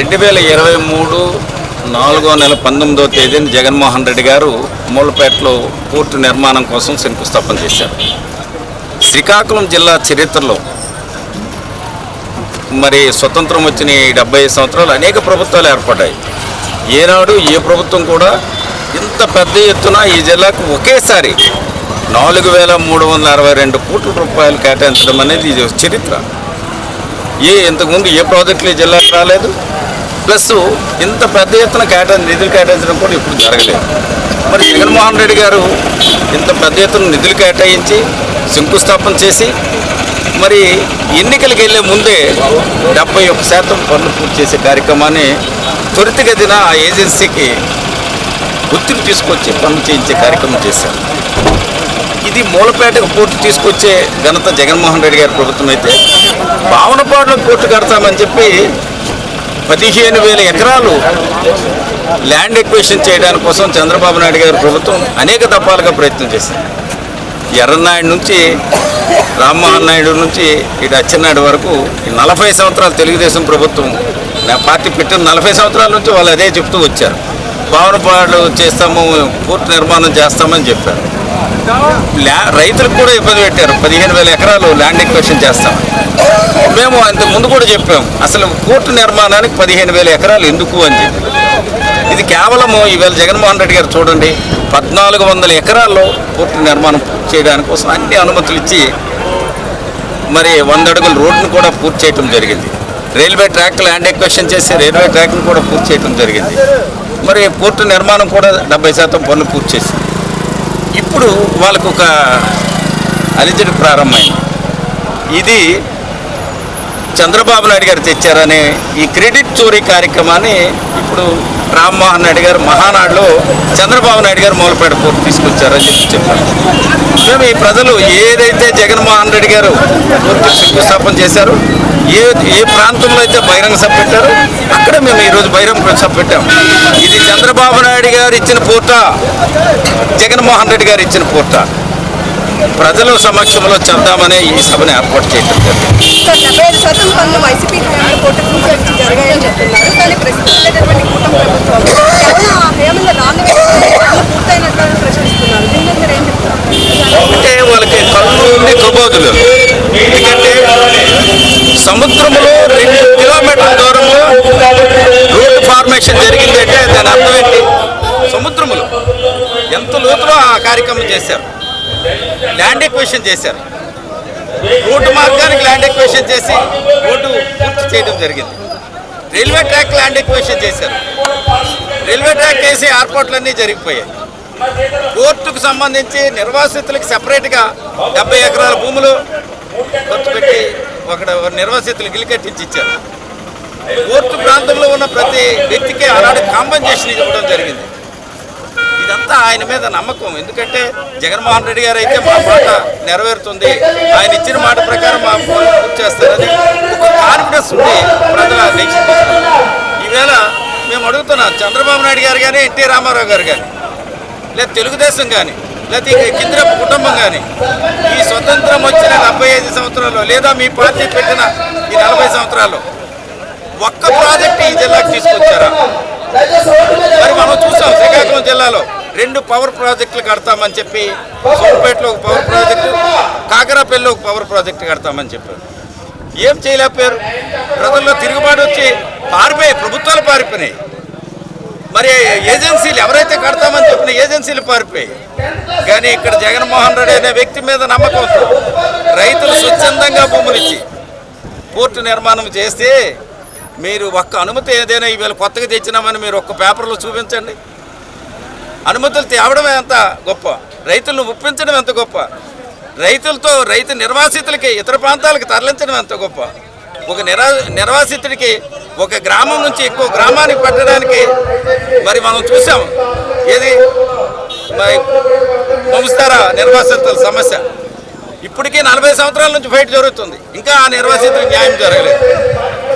2023 4వ నెల 19వ తేదీన జగన్మోహన్ రెడ్డి గారు మూలపేటలో పోర్టు నిర్మాణం కోసం శంకుస్థాపన చేశారు. శ్రీకాకుళం జిల్లా చరిత్రలో మరి స్వతంత్రం వచ్చిన 75 సంవత్సరాలు అనేక ప్రభుత్వాలు ఏర్పడ్డాయి. ఏనాడు ఏ ప్రభుత్వం కూడా ఇంత పెద్ద ఎత్తున ఈ జిల్లాకు ఒకేసారి 4,362 కోట్ల రూపాయలు కేటాయించడం అనేది ఇది చరిత్ర. ఇంతకుముందు ఏ ప్రాజెక్టులు ఈ జిల్లాకు రాలేదు. ప్లస్ ఇంత పెద్ద ఎత్తున నిధులు కేటాయించడం కూడా ఇప్పుడు జరగలేదు. మరి జగన్మోహన్ రెడ్డి గారు ఇంత పెద్ద ఎత్తున నిధులు కేటాయించి శంకుస్థాపన చేసి మరి ఎన్నికలకు వెళ్ళే ముందే 71% పనులు పూర్తి చేసే కార్యక్రమాన్ని త్వరితగతిన ఆ ఏజెన్సీకి ఒత్తిడి తీసుకొచ్చి పనులు చేయించే కార్యక్రమం చేశారు. ఇది మూలపేటకు పోర్టు తీసుకొచ్చే ఘనత జగన్మోహన్ రెడ్డి గారి ప్రభుత్వం అయితే, భావనపాడులో పోర్టు కడతామని చెప్పి 15,000 ఎకరాలు ల్యాండ్ ఎక్విజిషన్ చేయడానికి కోసం చంద్రబాబు నాయుడు గారి ప్రభుత్వం అనేక దఫాలుగా ప్రయత్నం చేసింది. ఎర్రనాయుడు నుంచి రామ్మోహన్ నాయుడు నుంచి ఇటు అచ్చెన్నాయుడు వరకు 40 సంవత్సరాలు తెలుగుదేశం ప్రభుత్వం పార్టీ పెట్టిన 40 సంవత్సరాల నుంచి వాళ్ళు అదే చెప్తూ వచ్చారు. భావనపాడు చేస్తాము, పోర్టు నిర్మాణం చేస్తామని చెప్పారు. రైతులకు కూడా ఇబ్బంది పెట్టారు. 15,000 ఎకరాలు ల్యాండ్ ఎక్విజిషన్ చేస్తాం. మేము అంతకు ముందు కూడా చెప్పాం, అసలు పోర్టు నిర్మాణానికి 15,000 ఎకరాలు ఎందుకు అని చెప్పి. ఇది కేవలము ఈవేళ జగన్మోహన్ రెడ్డి గారు చూడండి, 1,400 ఎకరాల్లో పోర్టు నిర్మాణం చేయడానికి కోసం అన్ని అనుమతులు ఇచ్చి మరి 100 అడుగుల రోడ్డును కూడా పూర్తి చేయడం జరిగింది. రైల్వే ట్రాక్ ల్యాండ్ ఎక్విజిషన్ చేసి రైల్వే ట్రాక్ను కూడా పూర్తి చేయడం జరిగింది. మరి పోర్టు నిర్మాణం కూడా 70% పనులు పూర్తి చేసింది. ఇప్పుడు వాళ్ళకు ఒక అలిజడి ప్రారంభమైంది. ఇది చంద్రబాబు నాయుడు గారు తెచ్చారనే ఈ క్రెడిట్ చోరీ కార్యక్రమాన్ని ఇప్పుడు రామ్మోహన్ నాయుడు గారు మహానాడులో చంద్రబాబు నాయుడు గారు మూలపేట పోర్టు తీసుకొచ్చారని చెప్పారు. మేము ఈ ప్రజలు ఏదైతే జగన్మోహన్ రెడ్డి గారు పోర్టు శంకుస్థాపన చేశారో, ఏ ప్రాంతంలో అయితే బహిరంగ సభ పెట్టారో అక్కడే మేము ఈరోజు బహిరంగ సభ పెట్టాం. ఇది చంద్రబాబు నాయుడు గారు ఇచ్చిన పోర్టా, జగన్మోహన్ రెడ్డి గారు ఇచ్చిన పోర్టా, ప్రజల సమక్షంలో చెప్దామనే ఈ సభను ఏర్పాటు చేయడం జరిగింది. అంటే వాళ్ళకి కళ్ళు ఉంది కబోదులు. ఎందుకంటే సముద్రంలో 2 కిలోమీటర్ల దూరంలో రోడ్డు ఫార్మేషన్ జరిగిందంటే దాని అర్థం ఏంటి? సముద్రంలో ఎంత లోతులో ఆ కార్యక్రమం చేశారు. ల్యాండ్ ఎక్విజిషన్ చేశారు. రోడ్డు మార్గానికి ల్యాండ్ ఎక్విజిషన్ చేసి రోడ్డు పూర్తి చేయడం జరిగింది. రైల్వే ట్రాక్ ల్యాండ్ ఎక్విజిషన్ చేశారు. రైల్వే ట్రాక్ వేసి ఎయిర్పోర్ట్లన్నీ జరిగిపోయాయి. పోర్టుకు సంబంధించి నిర్వాసితులకు సెపరేట్గా 70 ఎకరాల భూములు ఖర్చు పెట్టి అక్కడ నిర్వాసితులకు ఇల్లు కట్టించి ఇచ్చారు. పోర్టు ప్రాంతంలో ఉన్న ప్రతి వ్యక్తికి ఆనాడు కాంపెన్సేషన్ ఇవ్వడం జరిగింది. ఇదంతా ఆయన మీద నమ్మకం. ఎందుకంటే జగన్మోహన్ రెడ్డి గారు అయితే మా మాట నెరవేరుతుంది, ఆయన ఇచ్చిన మాట ప్రకారం మా పనులు పూర్తి చేస్తారని ఒక కాన్ఫిడెన్స్ ఉంది ప్రజల ఎలక్షన్. ఈవేళ మేము అడుగుతున్నాం, చంద్రబాబు నాయుడు గారు కానీ, ఎన్టీ రామారావు గారు కానీ, లేదా తెలుగుదేశం కానీ, లేదా కింద్రపు కుటుంబం కానీ, ఈ స్వతంత్రం వచ్చిన 75 సంవత్సరాల్లో లేదా మీ పార్టీ పెట్టిన ఈ 40 సంవత్సరాల్లో ఒక్క ప్రాజెక్టు ఈ జిల్లాకు తీసుకొచ్చారా? మరి మనం చూసాం, శ్రీకాకుళం జిల్లాలో 2 పవర్ ప్రాజెక్టులు కడతామని చెప్పి, సోంపేటలో ఒక పవర్ ప్రాజెక్టు, కాకరాపల్లిలో ఒక పవర్ ప్రాజెక్టు కడతామని చెప్పారు. ఏం చేయలేకపోయారు. ప్రజల్లో తిరుగుబాటు వచ్చి ప్రభుత్వాలు పారిపోయినాయి. మరి ఏజెన్సీలు ఎవరైతే కడతామని చెప్పిన ఏజెన్సీలు పారిపోయాయి. కానీ ఇక్కడ జగన్మోహన్ రెడ్డి అనే వ్యక్తి మీద నమ్మకంతో రైతులు స్వచ్ఛందంగా భూములు ఇచ్చి పోర్టు నిర్మాణం చేస్తే, మీరు ఒక్క అనుమతి ఏదైనా ఈవేళ కొత్తగా తెచ్చినామని మీరు ఒక్క పేపర్లో చూపించండి. అనుమతులు తేవడం ఎంత గొప్ప, రైతులను ఒప్పించడం ఎంత గొప్ప, రైతు నిర్వాసితులకి ఇతర ప్రాంతాలకు తరలించడం ఎంత గొప్ప. ఒక నిర్వాసితుడికి ఒక గ్రామం నుంచి ఇంకో గ్రామానికి పెట్టడానికి మరి మనం చూసాం. ఏది మరి వంశధార నిర్వాసితుల సమస్య ఇప్పటికీ 40 సంవత్సరాల నుంచి ఫైట్ జరుగుతుంది. ఇంకా ఆ నిర్వాసితులకు న్యాయం జరగలేదు.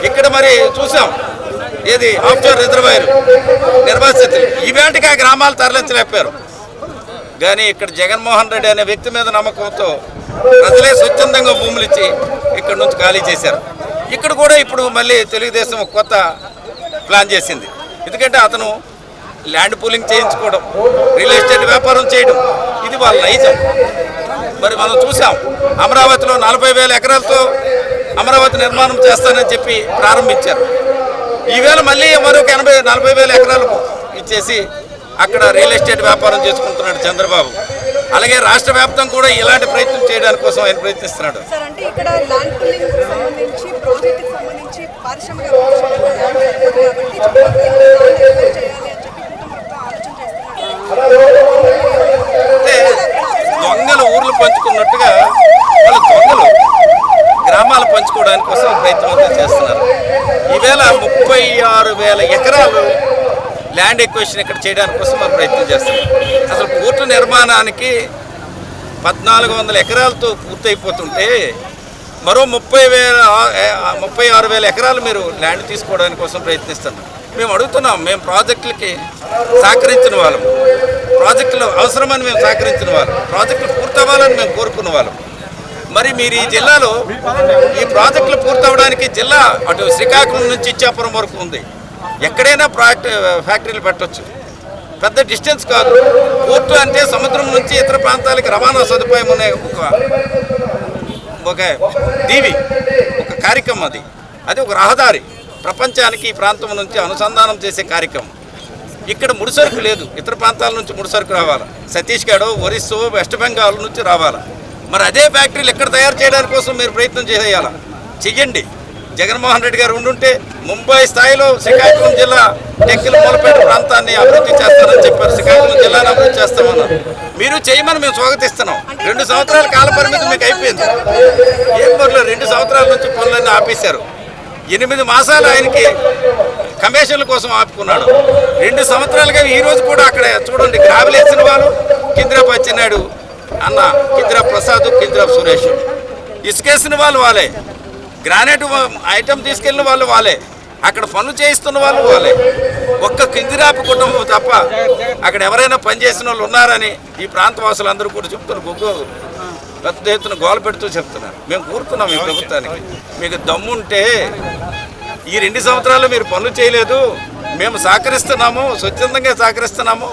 ఇక్కడ మరి చూసాం, ఏది ఆఫ్షోర్ రిజర్వాయర్ నిర్వాసితులు ఈవేంటికి ఆ గ్రామాలు తరలించలేపారు. కానీ ఇక్కడ జగన్మోహన్ రెడ్డి అనే వ్యక్తి మీద నమ్మకంతో ప్రజలే స్వచ్ఛందంగా భూములు ఇచ్చి ఇక్కడ నుంచి ఖాళీ చేశారు. ఇక్కడ కూడా ఇప్పుడు మళ్ళీ తెలుగుదేశం కొత్త ప్లాన్ చేసింది. ఎందుకంటే అతను ల్యాండ్ పూలింగ్ చేయించుకోవడం, రియల్ ఎస్టేట్ వ్యాపారం చేయడం, ఇది వాళ్ళ నైజం. మరి మనం చూసాం, అమరావతిలో 40,000 ఎకరాలతో అమరావతి నిర్మాణం చేస్తానని చెప్పి ప్రారంభించారు. ఈవేళ మళ్ళీ మరొక 40,000 ఎకరాలు ఇచ్చేసి అక్కడ రియల్ ఎస్టేట్ వ్యాపారం చేసుకుంటున్నాడు చంద్రబాబు. అలాగే రాష్ట్ర వ్యాప్తం కూడా ఇలాంటి ప్రయత్నం చేయడానికి కోసం ఆయన ప్రయత్నిస్తున్నాడు. సార్, అంటే ఇక్కడ ల్యాండ్ పూలింగ్ సంబంధించి ప్రాజెక్టుకి సంబంధించి పారిశ్రామిక అంటే దొంగలు ఊర్లు పంచుకున్నట్టుగా వాళ్ళ దొంగలు గ్రామాలు పంచుకోవడానికి కోసం ప్రయత్నం చేస్తున్నారు. ఈవేళ 36,000 ఎకరాలు ల్యాండ్ ఎక్విజిషన్ ఇక్కడ చేయడానికి కోసం మనం ప్రయత్నం చేస్తున్నాం. అసలు పోర్టు నిర్మాణానికి 1,400 ఎకరాలతో పూర్తయిపోతుంటే మరో 36,000 ఎకరాలు మీరు ల్యాండ్ తీసుకోవడానికి కోసం ప్రయత్నిస్తున్నాం. మేము అడుగుతున్నాం, మేము ప్రాజెక్టులకి సహకరించిన వాళ్ళం, ప్రాజెక్టులు అవసరమని మేము సహకరించిన వాళ్ళం, ప్రాజెక్టులు పూర్తవ్వాలని మేము కోరుకున్న వాళ్ళం. మరి మీరు ఈ జిల్లాలో ఈ ప్రాజెక్టులు పూర్తవడానికి జిల్లా అటు శ్రీకాకుళం నుంచి ఇచ్చాపురం వరకు ఉంది. ఎక్కడైనా ఫ్యాక్టరీలు పెట్టవచ్చు, పెద్ద డిస్టెన్స్ కాదు. పోర్టు అంటే సముద్రం నుంచి ఇతర ప్రాంతాలకు రవాణా సదుపాయం ఉన్న ఒక దీవి, ఒక కార్యక్రమం. అది ఒక రహదారి, ప్రపంచానికి ఈ ప్రాంతం నుంచి అనుసంధానం చేసే కార్యక్రమం. ఇక్కడ ముడిసరుకు లేదు, ఇతర ప్రాంతాల నుంచి ముడిసరుకు రావాలి, ఛత్తీస్గఢ్, ఒరిస్సా, వెస్ట్ బెంగాల్ నుంచి రావాలి. మరి అదే ఫ్యాక్టరీలు ఎక్కడ తయారు చేయడానికి కోసం మీరు ప్రయత్నం చేయాలా? చెయ్యండి. జగన్మోహన్ రెడ్డి గారు ఉండుంటే ముంబై స్థాయిలో శ్రీకాకుళం జిల్లా టెక్కల మూలపేట ప్రాంతాన్ని అభివృద్ధి చేస్తారని చెప్పారు. శ్రీకాకుళం జిల్లాను అభివృద్ధి చేస్తామన్నారు. మీరు చేయమని మేము స్వాగతిస్తున్నాం. 2 సంవత్సరాల కాల పరిమితి మీకు అయిపోయింది. ఏం పనులు 2 సంవత్సరాల నుంచి పనులన్నీ ఆపేశారు. 8 మాసాలు ఆయనకి కమిషన్ల కోసం ఆపుకున్నాడు. 2 సంవత్సరాలుగా ఈ రోజు కూడా అక్కడ చూడండి, గ్రావెల్ వేసిన వాళ్ళు కింద్రాపు అచ్చెన్నాయుడు అన్న, కింద్రా ప్రసాద్, కింద్రా సురేష్. ఇసుకేసిన వాళ్ళు వాళ్ళే, గ్రానైట్ ఐటమ్ తీసుకెళ్ళిన వాళ్ళు వాళ్ళే, అక్కడ పనులు చేయిస్తున్న వాళ్ళు వాళ్ళే. ఒక్క కిందిరాపు కుటుంబం తప్ప అక్కడ ఎవరైనా పనిచేసిన వాళ్ళు ఉన్నారని ఈ ప్రాంత వాసులందరూ కూడా చెప్తున్నారు. పెద్ద ఎత్తున గోల పెడుతూ చెప్తున్నారు. మేము కోరుతున్నాం ఈ ప్రభుత్వానికి, మీకు దమ్ముంటే ఈ 2 సంవత్సరాలు మీరు పనులు చేయలేదు, మేము సహకరిస్తున్నాము, స్వచ్ఛందంగా సహకరిస్తున్నాము.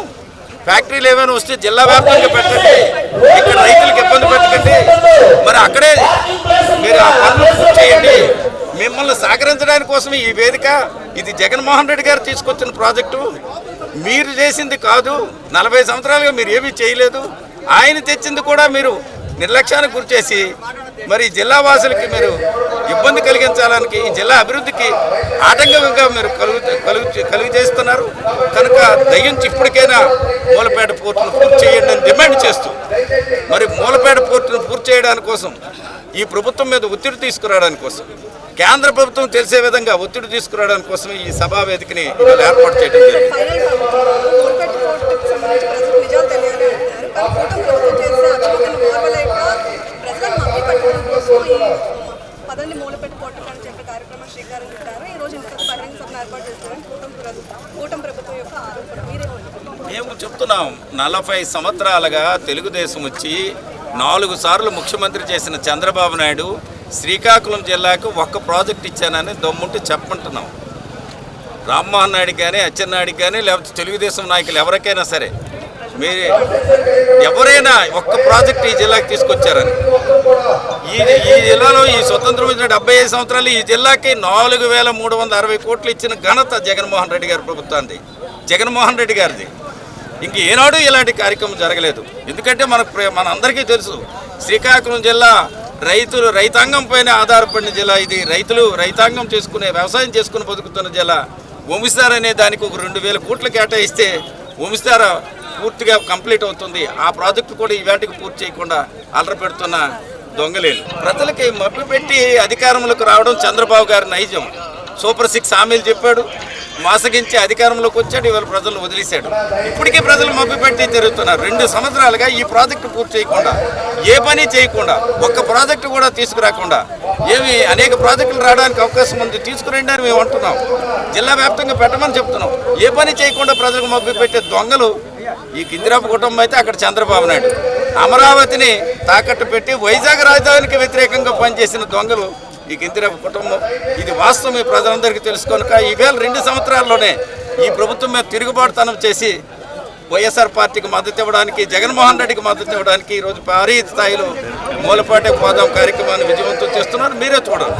ఫ్యాక్టరీలు ఏమైనా వస్తే జిల్లా వ్యాప్తంగా పెట్టండి, ఇక్కడ రైతులకు ఇబ్బంది పెట్టకండి. మరి అక్కడే మీరు ఆ పనులు చేయండి. మిమ్మల్ని సహకరించడానికి కోసం ఈ వేదిక. ఇది జగన్మోహన్ రెడ్డి గారు తీసుకొచ్చిన ప్రాజెక్టు, మీరు చేసింది కాదు. 40 సంవత్సరాలుగా మీరు ఏమీ చేయలేదు. ఆయన తెచ్చింది కూడా మీరు నిర్లక్ష్యానికి గురిచేసి మరి జిల్లా వాసులకి మీరు ఇబ్బంది కలిగించాలని, ఈ జిల్లా అభివృద్ధికి ఆటంకంగా మీరు కలుగు చేస్తున్నారు. కనుక దయించి ఇప్పటికైనా మూలపేట పోర్టును పూర్తి చేయండి అని డిమాండ్ చేస్తూ, మరి మూలపేట పోర్టును పూర్తి చేయడానికి కోసం, ఈ ప్రభుత్వం మీద ఒత్తిడి తీసుకురావడానికి కోసం, కేంద్ర ప్రభుత్వం తెలిసే విధంగా ఒత్తిడి తీసుకురావడానికి కోసం ఈ సభా వేదికని ఇవాళ ఏర్పాటు చేయడం జరిగింది. మేము చెప్తున్నాం, 40 సంవత్సరాలుగా తెలుగుదేశం వచ్చి 4 సార్లు ముఖ్యమంత్రి చేసిన చంద్రబాబు నాయుడు శ్రీకాకుళం జిల్లాకు ఒక్క ప్రాజెక్ట్ ఇచ్చానని దమ్ముంటే చెప్పమంటున్నాం. రామ్మోహన్ నాయుడు కానీ, అచ్చెన్నాయుడికి కానీ, లేకపోతే తెలుగుదేశం నాయకులు ఎవరికైనా సరే, మీరు ఎవరైనా ఒక్క ప్రాజెక్ట్ ఈ జిల్లాకి తీసుకొచ్చారని. ఈ జిల్లాలో ఈ స్వతంత్రం వచ్చిన 75 సంవత్సరాలు ఈ జిల్లాకి 4,360 కోట్లు ఇచ్చిన ఘనత జగన్మోహన్ రెడ్డి గారి ప్రభుత్వాన్ని, జగన్మోహన్ రెడ్డి గారిది. ఇంక ఏనాడు ఇలాంటి కార్యక్రమం జరగలేదు. ఎందుకంటే మన అందరికీ తెలుసు, శ్రీకాకుళం జిల్లా రైతాంగం పైన ఆధారపడిన జిల్లా ఇది. రైతాంగం చేసుకునే, వ్యవసాయం చేసుకుని బతుకుతున్న జిల్లా. వంశధార అనే దానికి ఒక 2,000 కోట్లు కేటాయిస్తే వంశధార పూర్తిగా కంప్లీట్ అవుతుంది. ఆ ప్రాజెక్టు కూడా ఇవాటికి పూర్తి చేయకుండా అలర పెడుతున్న దొంగలేలు. ప్రజలకి మభ్యపెట్టి అధికారంలోకి రావడం చంద్రబాబు గారి నైజం. సూపర్ 6 హామీలు చెప్పాడు, మోసగించి అధికారంలోకి వచ్చాడు, ఇవాళ ప్రజలను వదిలేశాడు. ఇప్పటికీ ప్రజలు మభ్యపెట్టి తిరుగుతున్నారు. 2 సంవత్సరాలుగా ఈ ప్రాజెక్టు పూర్తి చేయకుండా, ఏ పని చేయకుండా, ఒక్క ప్రాజెక్టు కూడా తీసుకురాకుండా, అనేక ప్రాజెక్టులు రావడానికి అవకాశం ఉంది, తీసుకురండి అని మేము అంటున్నాం. జిల్లా వ్యాప్తంగా పెట్టమని చెప్తున్నాం. ఏ పని చేయకుండా ప్రజలకు మభ్యపెట్టే దొంగలు ఈ కిందిరాపు కుటుంబం అయితే, అక్కడ చంద్రబాబు నాయుడు. అమరావతిని తాకట్టు పెట్టి వైజాగ్ రాజధానికి వ్యతిరేకంగా పనిచేసిన దొంగలు ఈ కిందిరాపు కుటుంబం. ఇది వాస్తవం ఈ ప్రజలందరికీ తెలుసుకొనక ఈవేళ 2 సంవత్సరాల్లోనే ఈ ప్రభుత్వం మీద తిరుగుబాటుతనం చేసి వైఎస్ఆర్ పార్టీకి మద్దతు ఇవ్వడానికి, జగన్మోహన్ రెడ్డికి మద్దతు ఇవ్వడానికి ఈరోజు భారీ స్థాయిలో మూలపాటే పోదాం కార్యక్రమాన్ని విజయవంతం చేస్తున్నారు. మీరే చూడండి.